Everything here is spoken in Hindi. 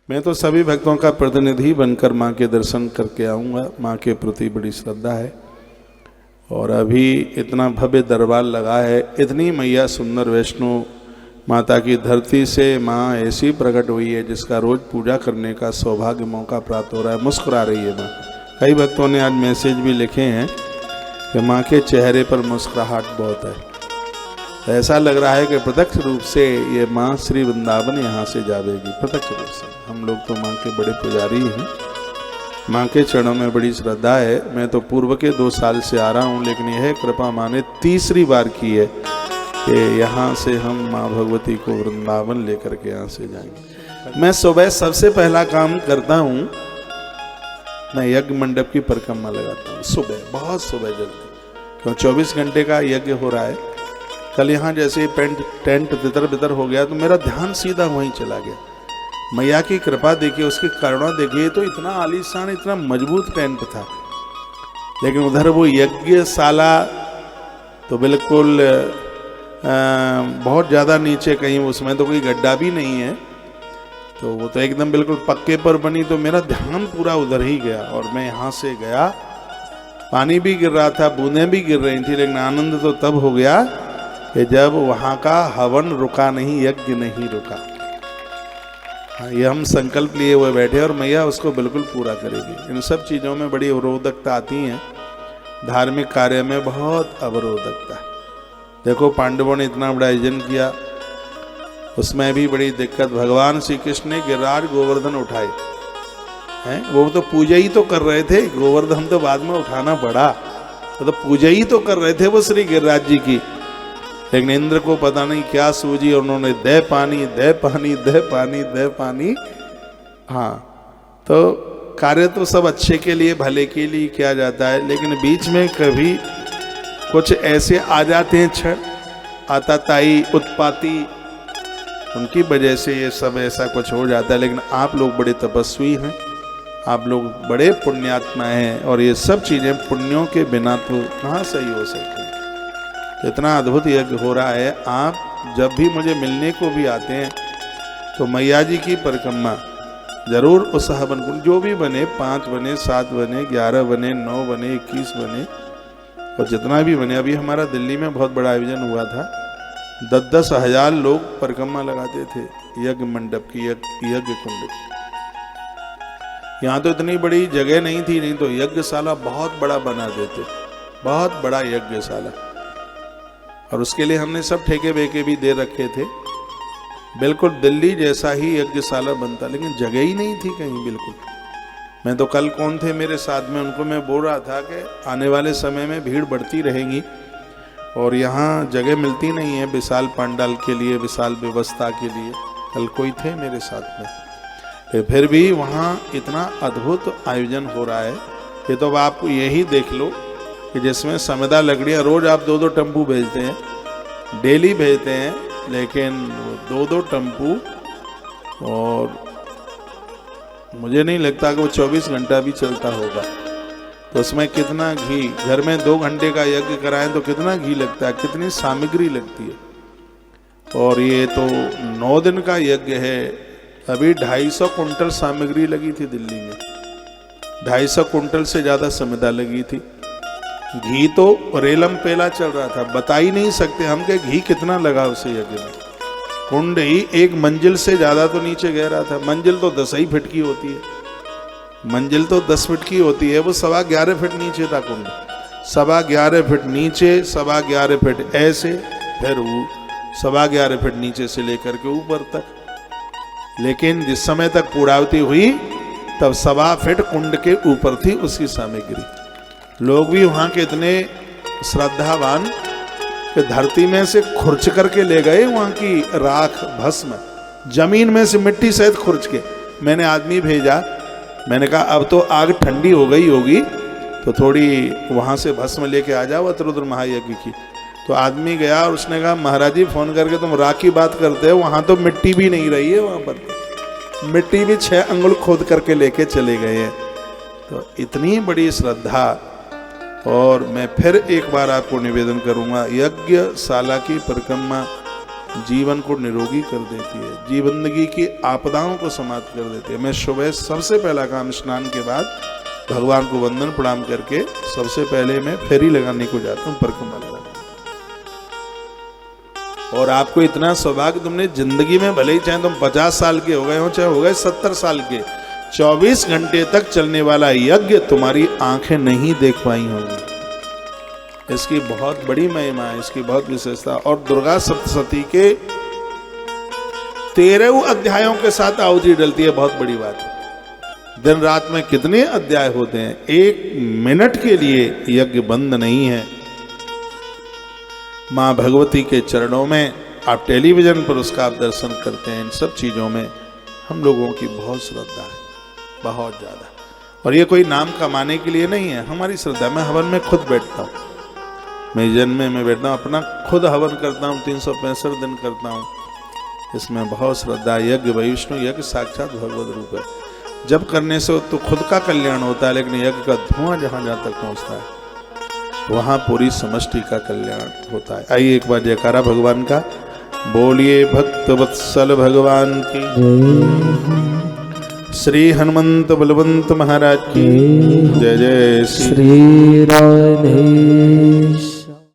मैं तो सभी भक्तों का प्रतिनिधि बनकर माँ के दर्शन करके आऊँगा। माँ के प्रति बड़ी श्रद्धा है और अभी इतना भव्य दरबार लगा है। इतनी मैया सुंदर वैष्णो माता की धरती से माँ ऐसी प्रकट हुई है जिसका रोज पूजा करने का सौभाग्य मौका प्राप्त हो रहा है। मुस्कुरा रही है माँ। कई भक्तों ने आज मैसेज भी लिखे हैं कि माँ के चेहरे पर मुस्कुराहट बहुत है। ऐसा लग रहा है कि प्रत्यक्ष रूप से ये माँ श्री वृंदावन यहाँ से जावेगी, प्रत्यक्ष रूप से। हम लोग तो माँ के बड़े पुजारी हैं, माँ के चरणों में बड़ी श्रद्धा है। मैं तो पूर्व के 2 साल से आ रहा हूँ, लेकिन यह कृपा माँ ने तीसरी बार की है कि यहाँ से हम माँ भगवती को वृंदावन लेकर के यहाँ से जाएंगे। मैं सुबह सबसे पहला काम करता हूँ, मैं यज्ञ मंडप की परिक्रमा लगाता हूँ सुबह, बहुत सुबह जल्दी, क्यों 24 घंटे का यज्ञ हो रहा है। कल यहाँ जैसे टेंट तितर बितर हो गया तो मेरा ध्यान सीधा वहीं चला गया। मैया की कृपा देखिए, उसकी करुणा देखिए, तो इतना आलीशान इतना मजबूत टेंट था, लेकिन उधर वो यज्ञशाला तो बिल्कुल बहुत ज़्यादा नीचे, कहीं उसमें तो कोई गड्ढा भी नहीं है, तो वो तो एकदम बिल्कुल पक्के पर बनी। तो मेरा ध्यान पूरा उधर ही गया और मैं यहाँ से गया। पानी भी गिर रहा था, बूंदें भी गिर रही थी, लेकिन आनंद तो तब हो गया कि जब वहाँ का हवन रुका नहीं, यज्ञ नहीं रुका। ये हम संकल्प लिए हुए बैठे और मैया उसको बिल्कुल पूरा करेगी। इन सब चीज़ों में बड़ी अवरोधकता आती है, धार्मिक कार्य में बहुत अवरोधकता। देखो पांडवों ने इतना बड़ा आयोजन किया, उसमें भी बड़ी दिक्कत। भगवान श्री कृष्ण ने गिरिराज गोवर्धन उठाए हैं, वो तो पूजा ही तो कर रहे थे, गोवर्धन तो बाद में उठाना पड़ा, तो पूजा ही तो कर रहे थे वो श्री गिरिराज जी की। लेकिन इंद्र को पता नहीं क्या सूझी और उन्होंने दे पानी दे पानी दे पानी दे पानी। हाँ, तो कार्य तो सब अच्छे के लिए भले के लिए किया जाता है, लेकिन बीच में कभी कुछ ऐसे आ जाते हैं क्षण, आताताई उत्पाती, उनकी वजह से ये सब ऐसा कुछ हो जाता है। लेकिन आप लोग बड़े तपस्वी हैं, आप लोग बड़े पुण्यात्मा हैं, और ये सब चीज़ें पुण्यों के बिना तो कहाँ सही हो सकती हैं। तो इतना अद्भुत यज्ञ हो रहा है। आप जब भी मुझे मिलने को भी आते हैं तो मैया जी की परिक्रमा जरूर उत्साह बन, जो भी बने, 5 बने, 7 बने, 11 बने, 9 बने, 21 बने, और जितना भी बने। अभी हमारा दिल्ली में बहुत बड़ा आयोजन हुआ था, 10-10 हजार लोग परिक्रमा लगाते थे यज्ञ मंडप की, यज्ञ कुंड की। यहाँ तो इतनी बड़ी जगह नहीं थी, नहीं तो यज्ञशाला बहुत बड़ा बना देते, बहुत बड़ा यज्ञशाला। और उसके लिए हमने सब ठेके बेके भी दे रखे थे, बिल्कुल दिल्ली जैसा ही यज्ञशाला बनता, लेकिन जगह ही नहीं थी कहीं बिल्कुल। मैं तो कल कौन थे मेरे साथ में, उनको मैं बोल रहा था कि आने वाले समय में भीड़ बढ़ती रहेगी और यहाँ जगह मिलती नहीं है विशाल पंडाल के लिए, विशाल व्यवस्था के लिए। कल कोई थे मेरे साथ में, फिर भी वहाँ इतना अद्भुत आयोजन हो रहा है कि तो अब आप यही देख लो कि जिसमें समेदा लकड़ियाँ रोज आप 2-2 टम्पू भेजते हैं, डेली भेजते हैं, लेकिन 2-2 टम्पू, और मुझे नहीं लगता कि वो 24 घंटा भी चलता होगा। तो उसमें कितना घी, घर में 2 घंटे का यज्ञ कराएं तो कितना घी लगता है, कितनी सामग्री लगती है। और ये तो 9 दिन का यज्ञ है। अभी 250 कुंटल सामग्री लगी थी दिल्ली में, 250 कुंटल से ज़्यादा समेदा लगी थी। घी तो रेलम पेला चल रहा था, बता ही नहीं सकते हम कि घी कितना लगा उसे यज्ञ में। कुंड ही 1 मंजिल से ज़्यादा तो नीचे गहरा था। मंजिल तो 10 ही फीट की होती है, मंजिल तो 10 फीट की होती है, वो 11.25 फीट नीचे था कुंड। 11.25 फीट नीचे, 11.25 फीट ऐसे, फिर वो 11.25 फीट नीचे से लेकर के ऊपर तक। लेकिन जिस समय तक पूर्णाहुति हुई तब 1.25 फीट कुंड के ऊपर थी उसकी सामग्री। लोग भी वहाँ के इतने श्रद्धावान कि धरती में से खुरच करके ले गए वहाँ की राख भस्म, जमीन में से मिट्टी सहित खुरच के। मैंने आदमी भेजा, मैंने कहा अब तो आग ठंडी हो गई होगी तो थोड़ी वहाँ से भस्म लेके आ जाओ अतरुद्र महायज्ञ की। तो आदमी गया और उसने कहा महाराज जी फ़ोन करके तुम राख की बात करते हो, वहाँ तो मिट्टी भी नहीं रही है, वहाँ पर मिट्टी भी 6 अंगुल खोद करके लेके चले गए हैं। तो इतनी बड़ी श्रद्धा। और मैं फिर एक बार आपको निवेदन करूंगा, यज्ञशाला की परिक्रमा जीवन को निरोगी कर देती है, जीवंदगी की आपदाओं को समाप्त कर देती है। मैं सुबह सबसे पहला काम स्नान के बाद भगवान को वंदन प्रणाम करके सबसे पहले मैं फेरी लगाने को जाता हूँ, परिक्रमा लगाने। और आपको इतना सौभाग्य, तुमने जिंदगी में भले ही चाहे तुम 50 साल के हो गए हो चाहे हो गए 70 साल के, 24 घंटे तक चलने वाला यज्ञ तुम्हारी आंखें नहीं देख पाई होंगी। इसकी बहुत बड़ी महिमा है, इसकी बहुत विशेषता। और दुर्गा सप्तशती के 13 अध्यायों के साथ आहुति डलती है, बहुत बड़ी बात है। दिन रात में कितने अध्याय होते हैं, 1 मिनट के लिए यज्ञ बंद नहीं है। मां भगवती के चरणों में आप टेलीविजन पर उसका आप दर्शन करते हैं, इन सब चीजों में हम लोगों की बहुत श्रद्धा है, बहुत ज्यादा। और ये कोई नाम कमाने के लिए नहीं है, हमारी श्रद्धा। मैं हवन में खुद बैठता हूँ, मैं जन्म में बैठता हूँ, अपना खुद हवन करता हूँ, 365 दिन करता हूँ। इसमें बहुत श्रद्धा। यज्ञ वैष्णु यज्ञ साक्षात भगवत रूप है। जब करने से तो खुद का कल्याण होता है, लेकिन यज्ञ का धुआं जहाँ जहाँ तक पहुँचता है वहाँ पूरी समष्टि का कल्याण होता है। आइए एक बार जयकारा भगवान का बोलिए। भक्त वत्सल भगवान की, श्री हनुमंत बलवंत महाराज की जय। जय श्री राधेश।